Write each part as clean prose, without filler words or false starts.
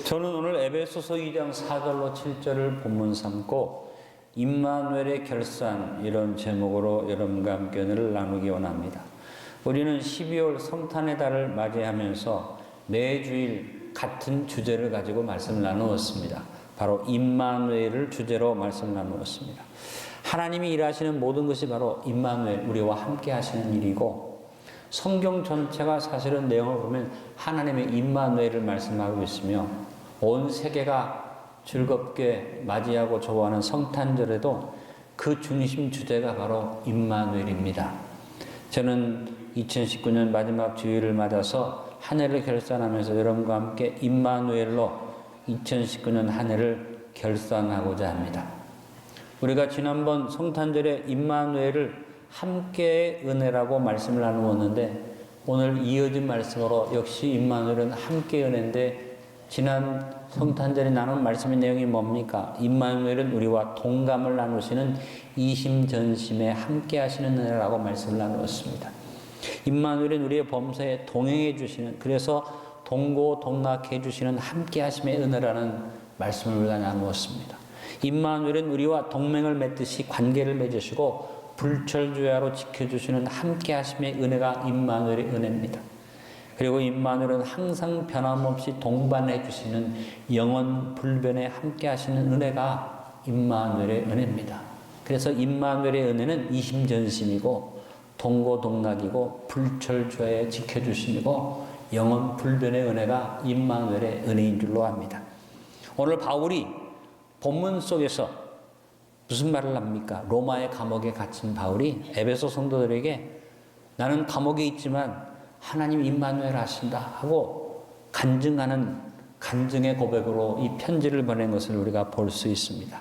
저는 오늘 에베소서 2장 4절로 7절을 본문 삼고 임마누엘의 결산 이런 제목으로 여러분과 함께 은혜를 나누기 원합니다. 우리는 12월 성탄의 달을 맞이하면서 매주일 같은 주제를 가지고 말씀을 나누었습니다. 바로 임마누엘을 주제로 말씀을 나누었습니다. 하나님이 일하시는 모든 것이 바로 임마누엘, 우리와 함께 하시는 일이고, 성경 전체가 사실은 내용을 보면 하나님의 임마누엘을 말씀하고 있으며, 온 세계가 즐겁게 맞이하고 좋아하는 성탄절에도 그 중심 주제가 바로 임마누엘입니다. 저는 2019년 마지막 주일을 맞아서 한 해를 결산하면서 여러분과 함께 임마누엘로 2019년 한 해를 결산하고자 합니다. 우리가 지난번 성탄절에 임마누엘을 함께의 은혜라고 말씀을 나누었는데, 오늘 이어진 말씀으로 역시 임마누엘은 함께의 은혜인데, 지난 성탄절에 나눈 말씀의 내용이 뭡니까? 임마누엘은 우리와 동감을 나누시는 이심전심에 함께 하시는 은혜라고 말씀을 나누었습니다. 임마누엘은 우리의 범사에 동행해 주시는, 그래서 동고동락해 주시는 함께 하심의 은혜라는 말씀을 우리가 나누었습니다. 임마누엘은 우리와 동맹을 맺듯이 관계를 맺으시고 불철주야로 지켜주시는 함께 하심의 은혜가 임마누엘의 은혜입니다. 그리고 임마누엘은 항상 변함없이 동반해 주시는 영원 불변에 함께 하시는 은혜가 임마누엘의 은혜입니다. 그래서 임마누엘의 은혜는 이심전심이고 동고동락이고 불철주야에 지켜주심이고 영원 불변의 은혜가 임마누엘의 은혜인 줄로 압니다. 오늘 바울이 본문 속에서 무슨 말을 합니까? 로마의 감옥에 갇힌 바울이 에베소 성도들에게 나는 감옥에 있지만 하나님 임마누엘 하신다 하고 간증하는 간증의 고백으로 이 편지를 보낸 것을 우리가 볼 수 있습니다.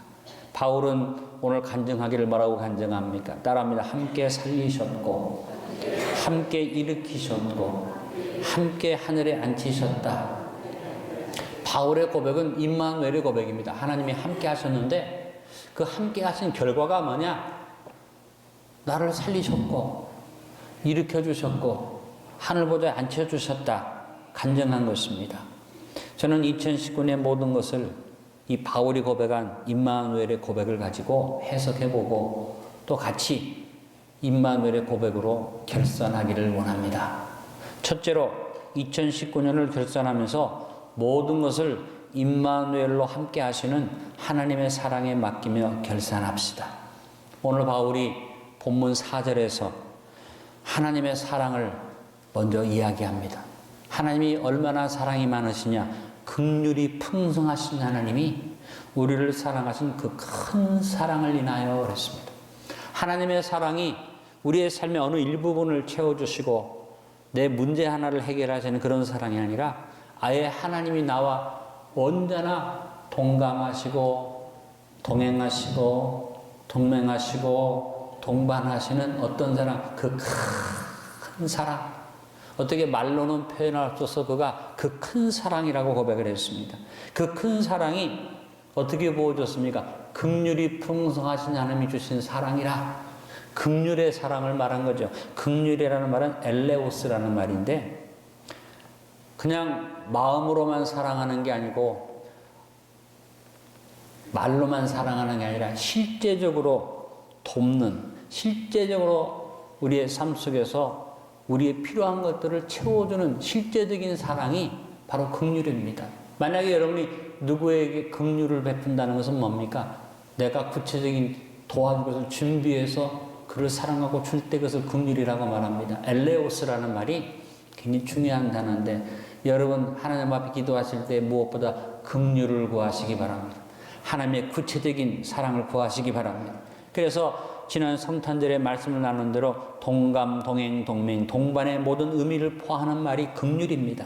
바울은 오늘 간증하기를 뭐라고 간증합니까? 따라합니다. 함께 살리셨고 함께 일으키셨고 함께 하늘에 앉히셨다. 바울의 고백은 임마누엘의 고백입니다. 하나님이 함께 하셨는데 그 함께 하신 결과가 뭐냐? 나를 살리셨고 일으켜 주셨고 하늘보다에 앉혀주셨다 간증한 것입니다. 저는 2019년 모든 것을 이 바울이 고백한 임마누엘의 고백을 가지고 해석해보고 또 같이 임마누엘의 고백으로 결산하기를 원합니다. 첫째로 2019년을 결산하면서 모든 것을 임마누엘로 함께 하시는 하나님의 사랑에 맡기며 결산합시다. 오늘 바울이 본문 4절에서 하나님의 사랑을 먼저 이야기합니다. 하나님이 얼마나 사랑이 많으시냐, 긍휼이 풍성하신 하나님이 우리를 사랑하신 그 큰 사랑을 인하여 그랬습니다. 하나님의 사랑이 우리의 삶의 어느 일부분을 채워주시고 내 문제 하나를 해결하시는 그런 사랑이 아니라 아예 하나님이 나와 언제나 동감하시고 동행하시고 동맹하시고 동반하시는 어떤 사랑, 그 큰 사랑, 어떻게 말로는 표현할 수 없어 그가 그 큰 사랑이라고 고백을 했습니다. 그 큰 사랑이 어떻게 보여줬습니까? 긍휼이 풍성하신 하나님이 주신 사랑이라. 긍휼의 사랑을 말한 거죠. 긍휼이라는 말은 엘레오스라는 말인데 그냥 마음으로만 사랑하는 게 아니고 말로만 사랑하는 게 아니라 실제적으로 돕는, 실제적으로 우리의 삶 속에서 우리의 필요한 것들을 채워주는 실제적인 사랑이 바로 긍휼입니다. 만약에 여러분이 누구에게 긍휼을 베푼다는 것은 뭡니까? 내가 구체적인 도와줄 것을 준비해서 그를 사랑하고 줄 때 그것을 긍휼이라고 말합니다. 엘레오스라는 말이 굉장히 중요한 단어인데 여러분 하나님 앞에 기도하실 때 무엇보다 긍휼을 구하시기 바랍니다. 하나님의 구체적인 사랑을 구하시기 바랍니다. 그래서 지난 성탄절에 말씀을 나눈 대로 동감, 동행, 동맹, 동반의 모든 의미를 포함하는 말이 긍휼입니다.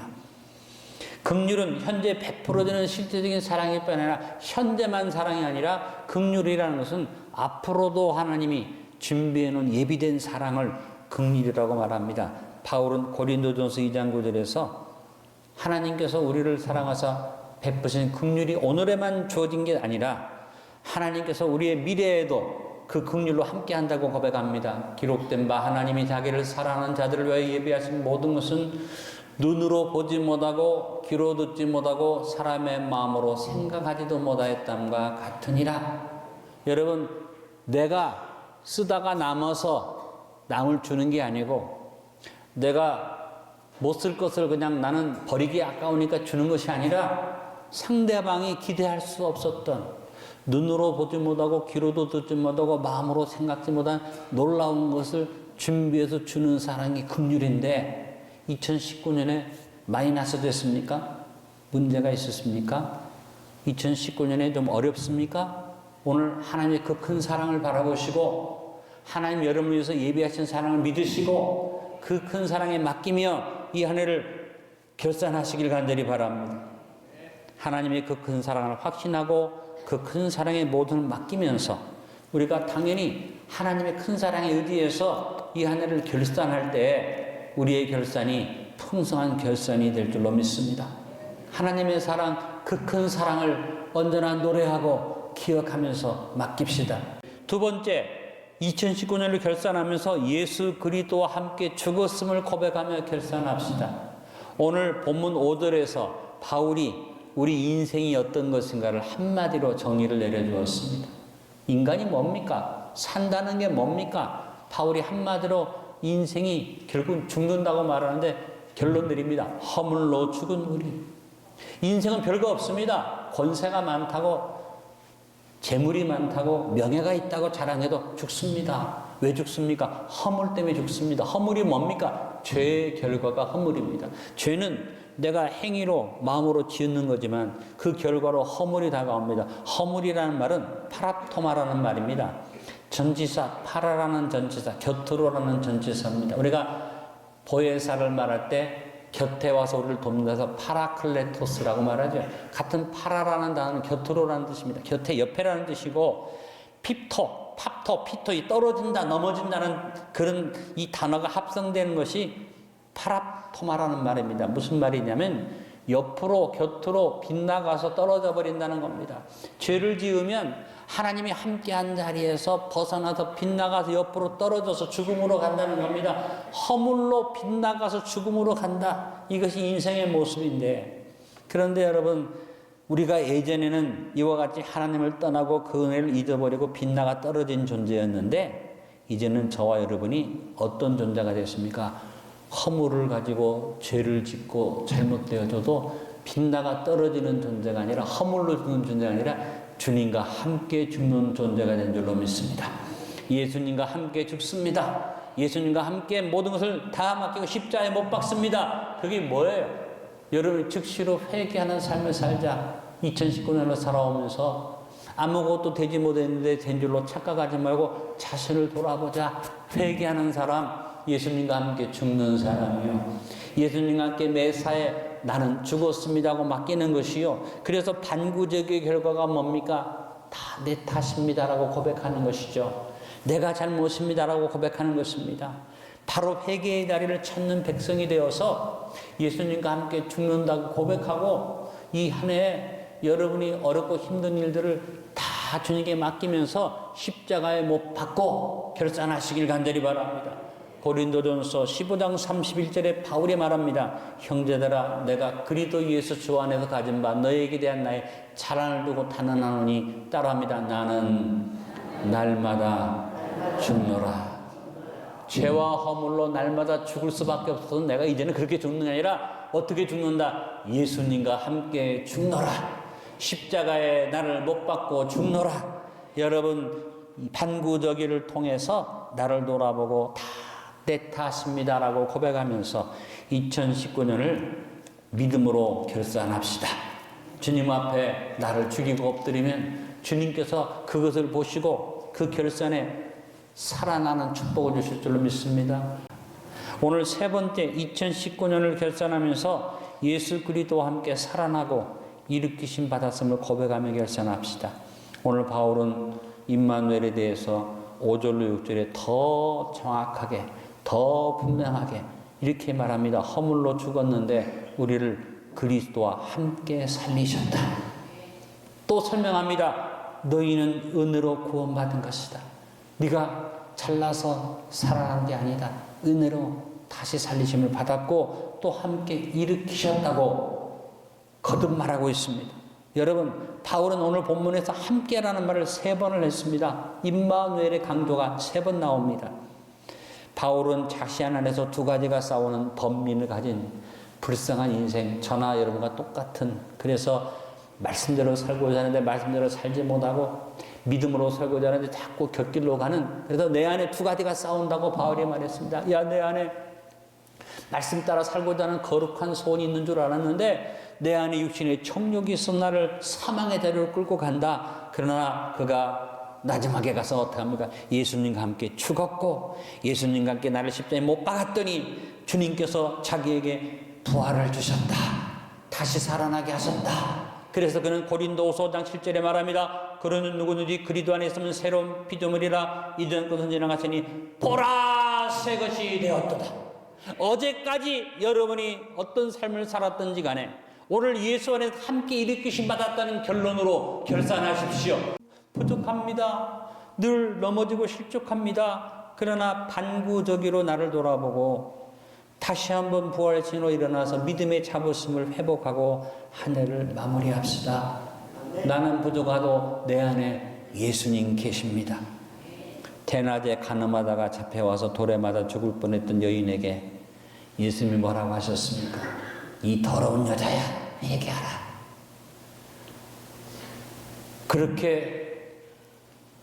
긍휼은 현재 베풀어지는 실제적인 사랑일 뿐 아니라 현재만 사랑이 아니라 긍휼이라는 것은 앞으로도 하나님이 준비해놓은 예비된 사랑을 긍휼이라고 말합니다. 바울은 고린도전서 2장 9절에서 하나님께서 우리를 사랑하사 베푸신 긍휼이 오늘에만 주어진 게 아니라 하나님께서 우리의 미래에도 그 긍휼로 함께 한다고 고백합니다. 기록된 바 하나님이 자기를 사랑하는 자들을 위하여 예비하신 모든 것은 눈으로 보지 못하고 귀로 듣지 못하고 사람의 마음으로 생각하지도 못하였담과 같으니라. 여러분, 내가 쓰다가 남아서 남을 주는 게 아니고, 내가 못 쓸 것을 그냥 나는 버리기 아까우니까 주는 것이 아니라, 상대방이 기대할 수 없었던, 눈으로 보지 못하고 귀로도 듣지 못하고 마음으로 생각지 못한 놀라운 것을 준비해서 주는 사랑이 긍휼인데, 2019년에 마이너스 됐습니까? 문제가 있었습니까? 2019년에 좀 어렵습니까? 오늘 하나님의 그 큰 사랑을 바라보시고, 하나님 여러분을 위해서 예비하신 사랑을 믿으시고, 그 큰 사랑에 맡기며 이 한 해를 결산하시길 간절히 바랍니다. 하나님의 그 큰 사랑을 확신하고 그 큰 사랑의 모든 맡기면서 우리가 당연히 하나님의 큰 사랑에 의지해서 이 한 해를 결산할 때 우리의 결산이 풍성한 결산이 될 줄로 믿습니다. 하나님의 사랑, 그 큰 사랑을 언제나 노래하고 기억하면서 맡깁시다. 두 번째, 2019년을 결산하면서 예수 그리스도와 함께 죽었음을 고백하며 결산합시다. 오늘 본문 5절에서 바울이 우리 인생이 어떤 것인가를 한마디로 정의를 내려주었습니다. 인간이 뭡니까? 산다는 게 뭡니까? 바울이 한마디로 인생이 결국 죽는다고 말하는데 결론 내립니다. 허물로 죽은 우리. 인생은 별거 없습니다. 권세가 많다고, 재물이 많다고, 명예가 있다고 자랑해도 죽습니다. 왜 죽습니까? 허물 때문에 죽습니다. 허물이 뭡니까? 죄의 결과가 허물입니다. 죄는 내가 행위로 마음으로 지었는 거지만 그 결과로 허물이 다가옵니다. 허물이라는 말은 파랍토마라는 말입니다. 전치사, 파라라는 전치사, 곁으로라는 전치사입니다. 우리가 보혜사를 말할 때 곁에 와서 우리를 돕는다서 파라클레토스라고 말하죠. 같은 파라라는 단어는 곁으로라는 뜻입니다. 곁에, 옆에라는 뜻이고, 핍토, 팝토, 피토, 이 떨어진다, 넘어진다는 그런 이 단어가 합성되는 것이 파랍토마라는 말입니다. 무슨 말이냐면 옆으로, 곁으로 빗나가서 떨어져 버린다는 겁니다. 죄를 지으면 하나님이 함께한 자리에서 벗어나서 빗나가서 옆으로 떨어져서 죽음으로 간다는 겁니다. 허물로 빗나가서 죽음으로 간다. 이것이 인생의 모습인데, 그런데 여러분, 우리가 예전에는 이와 같이 하나님을 떠나고 그 은혜를 잊어버리고 빗나가 떨어진 존재였는데, 이제는 저와 여러분이 어떤 존재가 됐습니까? 허물을 가지고 죄를 짓고 잘못되어져도 빗나가 떨어지는 존재가 아니라, 허물로 죽는 존재가 아니라 주님과 함께 죽는 존재가 된 줄로 믿습니다. 예수님과 함께 죽습니다. 예수님과 함께 모든 것을 다 맡기고 십자가에 못 박습니다. 그게 뭐예요? 여러분이 즉시로 회개하는 삶을 살자. 2019년을 살아오면서 아무것도 되지 못했는데 된 줄로 착각하지 말고 자신을 돌아보자. 회개하는 사람, 예수님과 함께 죽는 사람이요. 예수님과 함께 매사에 나는 죽었습니다 하고 맡기는 것이요. 그래서 반구적의 결과가 뭡니까? 다 내 탓입니다라고 고백하는 것이죠. 내가 잘못입니다라고 고백하는 것입니다. 바로 회개의 자리를 찾는 백성이 되어서 예수님과 함께 죽는다고 고백하고, 이 한 해 여러분이 어렵고 힘든 일들을 다 주님께 맡기면서 십자가에 못 박고 결산하시길 간절히 바랍니다. 고린도전서 15장 31절에 바울이 말합니다. 형제들아, 내가 그리스도 예수 주 안에서 가진 바 너에게 대한 나의 자랑을 두고 단언하노니, 따라합니다. 나는 날마다 죽노라. 죄와 허물로 날마다 죽을 수밖에 없어서 내가 이제는 그렇게 죽는 게 아니라 어떻게 죽는다? 예수님과 함께 죽노라. 십자가에 나를 못 박고 죽노라. 여러분, 반구저기를 통해서 나를 돌아보고 다 내 탓입니다라고 고백하면서 2019년을 믿음으로 결산합시다. 주님 앞에 나를 죽이고 엎드리면 주님께서 그것을 보시고 그 결산에 살아나는 축복을 주실 줄로 믿습니다. 오늘 세 번째, 2019년을 결산하면서 예수 그리스도와 함께 살아나고 일으키심 받았음을 고백하며 결산합시다. 오늘 바울은 임마누엘에 대해서 5절로 6절에 더 정확하게, 더 분명하게 이렇게 말합니다. 허물로 죽었는데 우리를 그리스도와 함께 살리셨다. 또 설명합니다. 너희는 은혜로 구원받은 것이다. 네가 잘나서 살아난 게 아니다. 은혜로 다시 살리심을 받았고 또 함께 일으키셨다고 거듭 말하고 있습니다. 여러분, 바울은 오늘 본문에서 함께라는 말을 3번을 했습니다. 임마누엘의 강조가 3번 나옵니다. 바울은 자신 안에서 2가지가 싸우는 번민을 가진 불쌍한 인생, 저나 여러분과 똑같은, 그래서 말씀대로 살고자 하는데 말씀대로 살지 못하고 믿음으로 살고자 하는데 자꾸 곁길로 가는, 그래서 내 안에 2가지가 싸운다고 바울이 말했습니다. 야, 내 안에 말씀 따라 살고자 하는 거룩한 소원이 있는 줄 알았는데 내 안에 육신의 정욕이 있어 나를 사망의 자리로 끌고 간다. 그러나 그가 나중하게 가서 어떻게 합니까? 예수님과 함께 죽었고 예수님과 함께 나를 십자가에 못 박았더니 주님께서 자기에게 부활을 주셨다. 다시 살아나게 하셨다. 그래서 그는 고린도후서 5장 7절에 말합니다. 그러는 누구든지 그리스도 안에 있으면 새로운 피조물이라 이전 것은 지나갔으니 보라 새 것이 되었도다. 어제까지 여러분이 어떤 삶을 살았던지 간에 오늘 예수 안에서 함께 일으키심 받았다는 결론으로 결산하십시오. 부족합니다. 늘 넘어지고 실족합니다. 그러나 반구적으로 나를 돌아보고 다시 한번 부활의 신으로 일어나서 믿음의 자부심을 회복하고 한 해를 마무리합시다. 나는 부족하도 내 안에 예수님 계십니다. 대낮에 가늠하다가 잡혀와서 돌에 맞아 죽을 뻔했던 여인에게 예수님이 뭐라고 하셨습니까? 이 더러운 여자야, 회개하라. 그렇게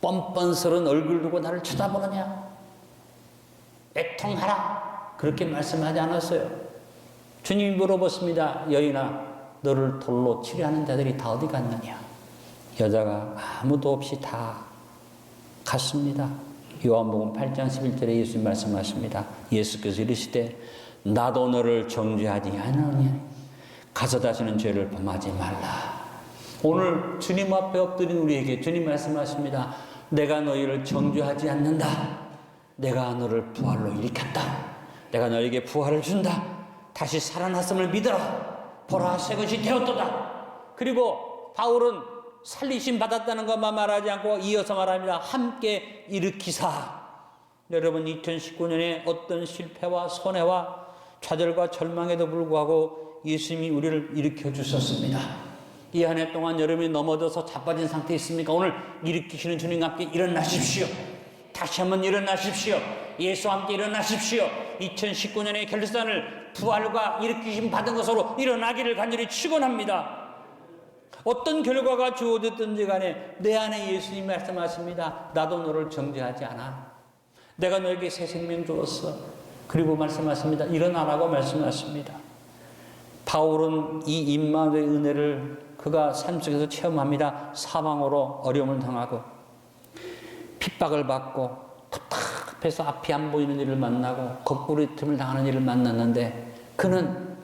뻔뻔스러운 얼굴 두고 나를 쳐다보느냐? 애통하라. 그렇게 말씀하지 않았어요. 주님이 물어봤습니다. 여인아, 너를 돌로 치료하는 자들이 다 어디 갔느냐? 여자가 아무도 없이 다 갔습니다. 요한복음 8장 11절에 예수님 말씀하십니다. 예수께서 이르시되 나도 너를 정죄하지 않으니 가서 다시는 죄를 범하지 말라. 오늘 주님 앞에 엎드린 우리에게 주님 말씀하십니다. 내가 너희를 정죄하지 않는다. 내가 너를 부활로 일으켰다. 내가 너에게 부활을 준다. 다시 살아났음을 믿어라. 보라 새 것이 되었도다. 그리고 바울은 살리심 받았다는 것만 말하지 않고 이어서 말합니다. 함께 일으키사. 여러분 2019년에 어떤 실패와 손해와 좌절과 절망에도 불구하고 예수님이 우리를 일으켜 주셨습니다. 이 한 해 동안 여러분이 넘어져서 자빠진 상태에 있습니까? 오늘 일으키시는 주님과 함께 일어나십시오. 다시 한번 일어나십시오. 예수와 함께 일어나십시오. 2019년의 결산을 부활과 일으키심 받은 것으로 일어나기를 간절히 축원합니다. 어떤 결과가 주어졌든지 간에 내 안에 예수님이 말씀하십니다. 나도 너를 정죄하지 않아. 내가 너에게 새 생명 주었어. 그리고 말씀하십니다. 일어나라고 말씀하십니다. 바울은 이 임마누엘의 은혜를 그가 삶 속에서 체험합니다. 사망으로 어려움을 당하고 핍박을 받고 답답해서 앞이 안 보이는 일을 만나고 거꾸로 틈을 당하는 일을 만났는데 그는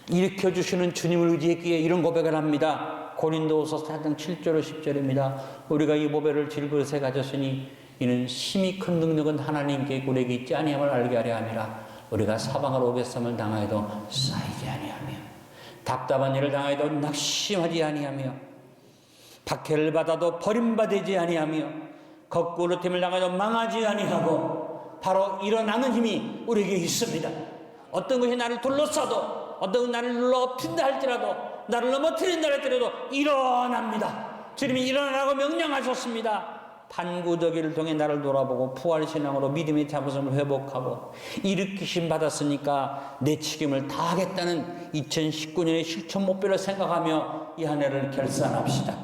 일으켜주시는 주님을 의지했기에 이런 고백을 합니다. 고린도후서 4장 7절 10절입니다. 우리가 이 보배를 질그릇에 가졌으니 이는 심히 큰 능력은 하나님께 우리에게 있지 아니함을 알게 하려 함이라. 우리가 사방으로 오갯삼을 당하여도 쌓이지 아니하며 답답한 일을 당하여도 낙심하지 아니하며 박해를 받아도 버림받지 아니하며 거꾸로 틈을 당하여도 망하지 아니하고 바로 일어나는 힘이 우리에게 있습니다. 어떤 것이 나를 둘러싸도 어떤 것이 나를 눌러 엎힌다 할지라도 나를 넘어뜨린다 할지라도 일어납니다. 주님이 일어나라고 명령하셨습니다. 반구더기를 통해 나를 돌아보고 부활신앙으로 믿음의 자부심을 회복하고 일으키심 받았으니까 내 책임을 다하겠다는 2019년의 실천 목표를 생각하며 이 한 해를 결산합시다.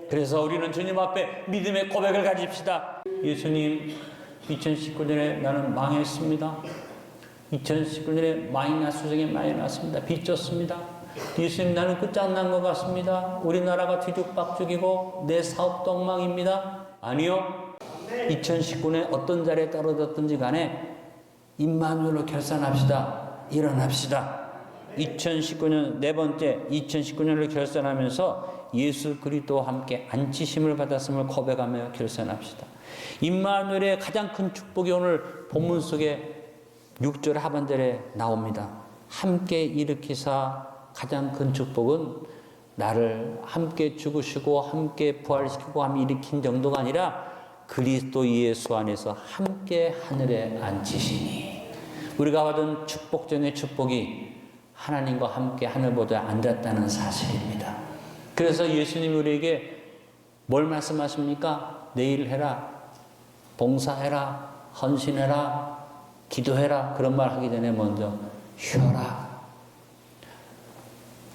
그래서 우리는 주님 앞에 믿음의 고백을 가집시다. 예수님, 2019년에 나는 망했습니다. 2019년에 마이너스 중에 많이 났습니다. 빚졌습니다. 예수님, 나는 끝장난 것 같습니다. 우리나라가 뒤죽박죽이고 내 사업도 엉망입니다. 아니요. 2019년에 어떤 자리에 떨어졌든지 간에 임마누엘로 결산합시다. 일어납시다. 2019년 네 번째 2019년을 결산하면서 예수 그리스도와 함께 안치심을 받았음을 고백하며 결산합시다. 임마누엘의 가장 큰 축복이 오늘 본문 속에 6절 하반절에 나옵니다. 함께 일으키사. 가장 큰 축복은 나를 함께 죽으시고 함께 부활시키고 함께 일으킨 정도가 아니라 그리스도 예수 안에서 함께 하늘에 앉히시니. 우리가 받은 축복 중의 축복이 하나님과 함께 하늘보좌에 앉았다는 사실입니다. 그래서 예수님이 우리에게 뭘 말씀하십니까? 내일 해라, 봉사해라, 헌신해라, 기도해라. 그런 말 하기 전에 먼저 쉬어라.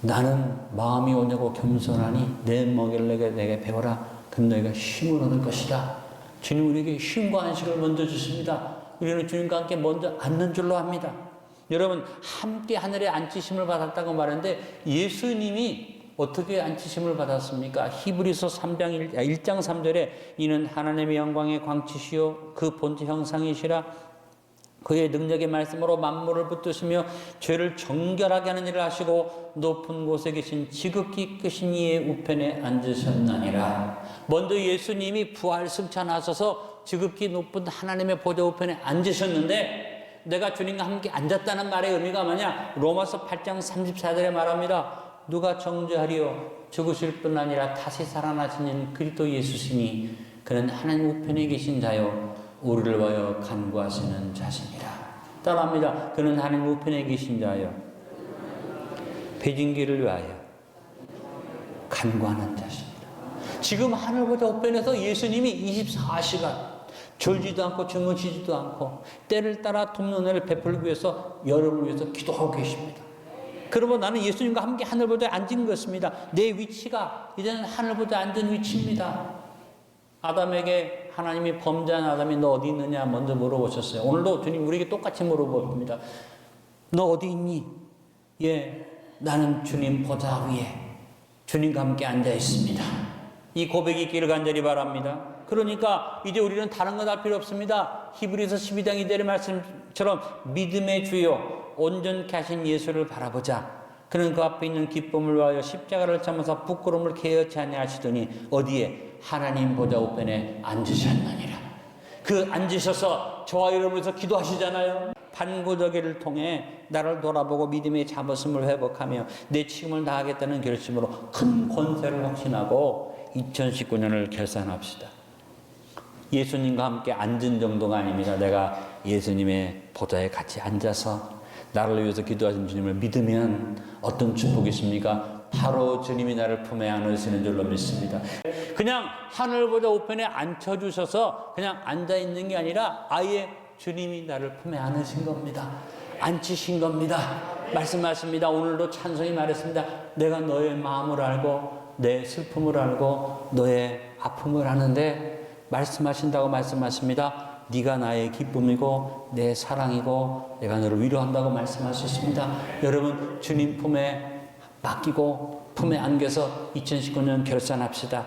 나는 마음이 오냐고 겸손하니 내 먹이를 내게 배워라. 그럼 너희가 쉼을 얻을 것이다. 주님 우리에게 쉼과 안식을 먼저 주십니다. 우리는 주님과 함께 먼저 앉는 줄로 합니다. 여러분 함께 하늘에 앉히심을 받았다고 말하는데 예수님이 어떻게 앉히심을 받았습니까? 히브리서 1장 3절에 이는 하나님의 영광의 광채시요 그 본체 형상이시라 그의 능력의 말씀으로 만물을 붙드시며 죄를 정결하게 하는 일을 하시고 높은 곳에 계신 지극히 크신 이의 우편에 앉으셨나니라. 먼저 예수님이 부활 승천하셔서 지극히 높은 하나님의 보좌 우편에 앉으셨는데 내가 주님과 함께 앉았다는 말의 의미가 뭐냐? 로마서 8장 34절에 말합니다. 누가 정죄하리요? 죽으실 뿐 아니라 다시 살아나신 이는 그리스도 예수시니 그는 하나님 우편에 계신 자요 우리를 위하여 간구하시는 자시니라. 따라합니다. 그는 하나님 우편에 계신 자요 배진기를 위하여 간구하는 자시니라. 지금 하늘보다 우편에서 예수님이 24시간 졸지도 않고 주무시지도 않고 때를 따라 돕는 은혜를 베풀기 위해서 여러분을 위해서 기도하고 계십니다. 그러면 나는 예수님과 함께 하늘보좌에 앉은 것입니다. 내 위치가 이제는 하늘보좌에 앉은 위치입니다. 아담에게 하나님이 범죄한 아담이 너 어디 있느냐 먼저 물어보셨어요. 오늘도 주님 우리에게 똑같이 물어봅니다. 너 어디 있니? 예, 나는 주님 보좌 위에 주님과 함께 앉아 있습니다. 이 고백이 있기를 간절히 바랍니다. 그러니까 이제 우리는 다른 것 할 필요 없습니다. 히브리서 12장 2절의 말씀처럼 믿음의 주요 온전케 하신 예수를 바라보자. 그는 그 앞에 있는 기쁨을 위하여 십자가를 참아서 부끄러움을 개의치 아니하시더니 어디에? 하나님 보좌 우편에 앉으셨느니라. 그 앉으셔서 저와 여러분에서 기도하시잖아요. 반구더기를 통해 나를 돌아보고 믿음의 자부심을 회복하며 내 책임을 다하겠다는 결심으로 큰 권세를 확신하고 2019년을 결산합시다. 예수님과 함께 앉은 정도가 아닙니다. 내가 예수님의 보좌에 같이 앉아서 나를 위해서 기도하신 주님을 믿으면 어떤 축복이 있습니까? 바로 주님이 나를 품에 안으시는 줄로 믿습니다. 그냥 하늘보좌 우편에 앉혀주셔서 그냥 앉아있는 게 아니라 아예 주님이 나를 품에 안으신 겁니다. 앉히신 겁니다. 말씀하십니다. 오늘도 찬송이 말했습니다. 내가 너의 마음을 알고 내 슬픔을 알고 너의 아픔을 아는데 말씀하신다고 말씀하십니다. 네가 나의 기쁨이고 내 사랑이고 내가 너를 위로한다고 말씀하셨습니다. 여러분 주님 품에 맡기고 품에 안겨서 2019년 결산합시다.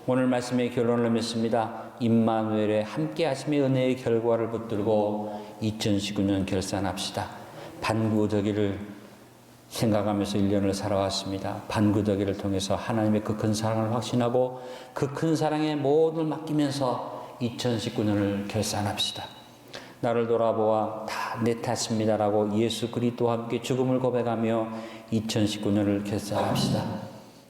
오늘 말씀의 결론을 맺습니다. 임마누엘의 함께 하심의 은혜의 결과를 붙들고 2019년 결산합시다. 반구더기를 생각하면서 1년을 살아왔습니다. 반구더기를 통해서 하나님의 그 큰 사랑을 확신하고 그 큰 사랑에 모든 맡기면서 2019년을 결산합시다. 나를 돌아보아 다 내 탓입니다라고 예수 그리스도와 함께 죽음을 고백하며 2019년을 결산합시다.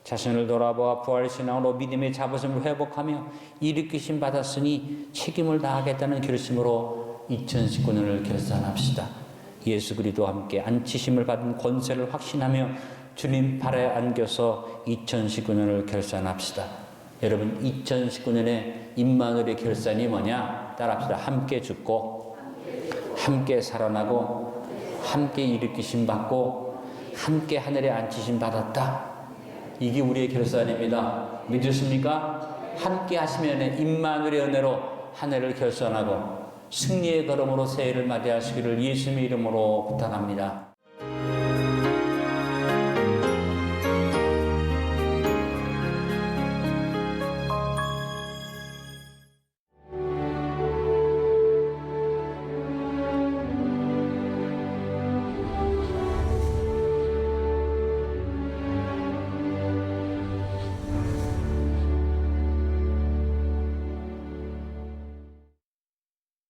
자신을 돌아보아 부활신앙으로 믿음의 자부심을 회복하며 일으키심 받았으니 책임을 다하겠다는 결심으로 2019년을 결산합시다. 예수 그리스도와 함께 앉히심을 받은 권세를 확신하며 주님 발에 안겨서 2019년을 결산합시다. 여러분 2019년에 임마누엘의 결산이 뭐냐? 따라합시다. 함께 죽고 함께 살아나고 함께 일으키심 받고 함께 하늘에 앉히심 받았다. 이게 우리의 결산입니다. 믿으십니까? 함께 하시면 임마누엘의 은혜로 한 해를 결산하고 승리의 걸음으로 새해를 맞이하시기를 예수님의 이름으로 부탁합니다.